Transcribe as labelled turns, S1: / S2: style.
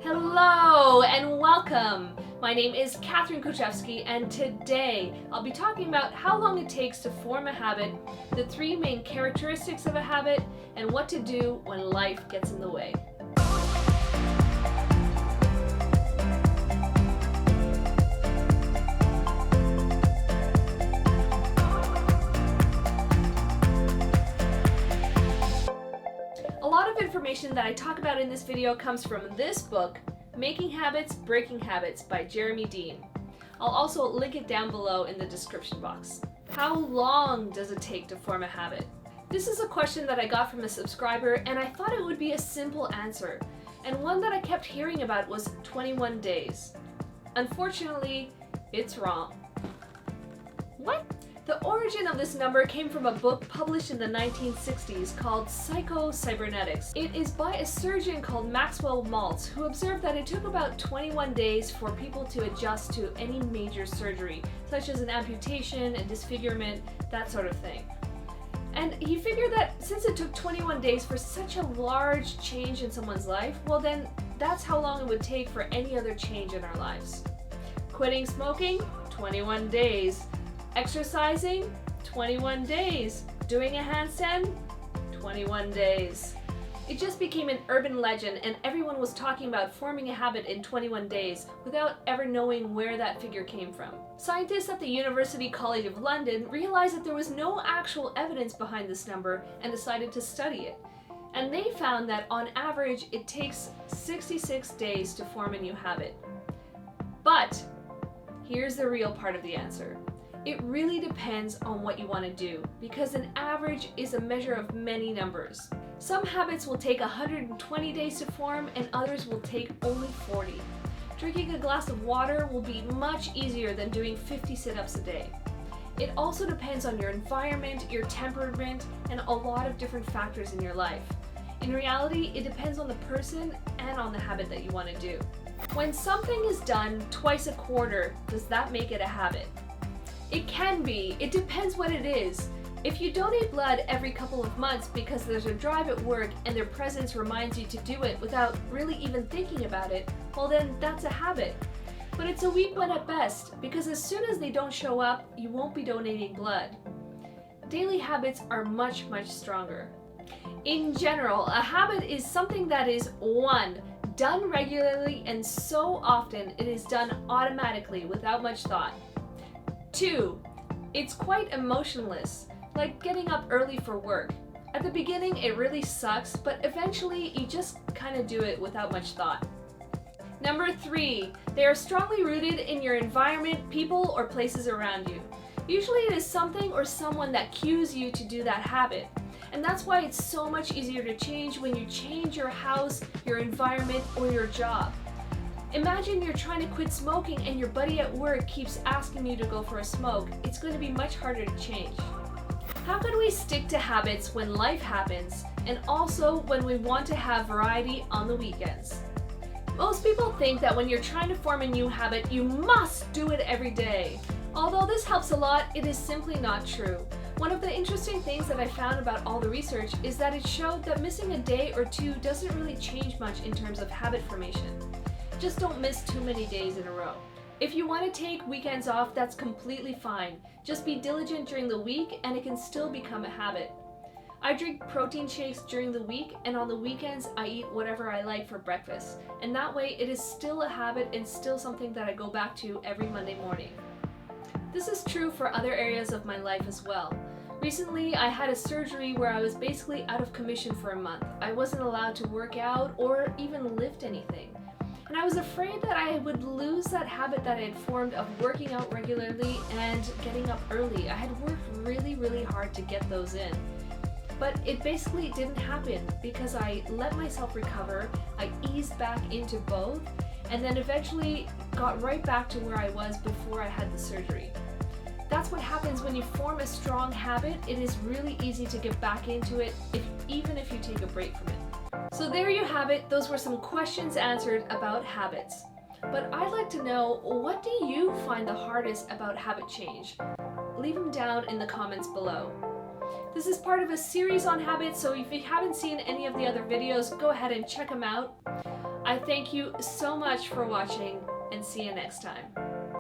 S1: Hello and welcome! My name is Katherine and today I'll be talking about how long it takes to form a habit, the 3 main characteristics of a habit, and what to do when life gets in the way. A lot of information that I talk about in this video comes from this book, Making Habits, Breaking Habits by Jeremy Dean. I'll also link it down below in the description box. How long does it take to form a habit? This is a question that I got from a subscriber and I thought it would be a simple answer. And one that I kept hearing about was 21 days. Unfortunately, it's wrong. What? The origin of this number came from a book published in the 1960s called Psycho-Cybernetics. It is by a surgeon called Maxwell Maltz, who observed that it took about 21 days for people to adjust to any major surgery, such as an amputation, a disfigurement, that sort of thing. And he figured that since it took 21 days for such a large change in someone's life, well then, that's how long it would take for any other change in our lives. Quitting smoking? 21 days. Exercising? 21 days. Doing a handstand? 21 days. It just became an urban legend and everyone was talking about forming a habit in 21 days without ever knowing where that figure came from. Scientists at the University College of London realized that there was no actual evidence behind this number and decided to study it. And they found that on average it takes 66 days to form a new habit. But here's the real part of the answer. It really depends on what you want to do, because an average is a measure of many numbers. Some habits will take 120 days to form and others will take only 40. Drinking a glass of water will be much easier than doing 50 sit-ups a day. It also depends on your environment, your temperament, and a lot of different factors in your life. In reality, it depends on the person and on the habit that you want to do. When something is done twice a quarter, does that make it a habit? It can be. It depends what it is. If you donate blood every couple of months because there's a drive at work and their presence reminds you to do it without really even thinking about it, well then that's a habit. But it's a weak one at best, because as soon as they don't show up, you won't be donating blood. Daily habits are much stronger. In general, a habit is something that is 1. Done regularly and so often it is done automatically without much thought. 2. It's quite emotionless, like getting up early for work. At the beginning it really sucks, but eventually you just kind of do it without much thought. Number 3. They are strongly rooted in your environment, people, or places around you. Usually it is something or someone that cues you to do that habit. And that's why it's so much easier to change when you change your house, your environment, or your job. Imagine you're trying to quit smoking and your buddy at work keeps asking you to go for a smoke. It's going to be much harder to change. How can we stick to habits when life happens and also when we want to have variety on the weekends? Most people think that when you're trying to form a new habit, you must do it every day. Although this helps a lot, it is simply not true. One of the interesting things that I found about all the research is that it showed that missing a day or two doesn't really change much in terms of habit formation. Just don't miss too many days in a row. If you want to take weekends off, that's completely fine. Just be diligent during the week and it can still become a habit. I drink protein shakes during the week and on the weekends I eat whatever I like for breakfast. And that way it is still a habit and still something that I go back to every Monday morning. This is true for other areas of my life as well. Recently, I had a surgery where I was basically out of commission for a month. I wasn't allowed to work out or even lift anything. And I was afraid that I would lose that habit that I had formed of working out regularly and getting up early. I had worked really hard to get those in. But it basically didn't happen because I let myself recover, I eased back into both, and then eventually got right back to where I was before I had the surgery. That's what happens when you form a strong habit. It is really easy to get back into it, even if you take a break from it. So there you have it. Those were some questions answered about habits. But I'd like to know, what do you find the hardest about habit change? Leave them down in the comments below. This is part of a series on habits, so if you haven't seen any of the other videos, go ahead and check them out. I thank you so much for watching and see you next time.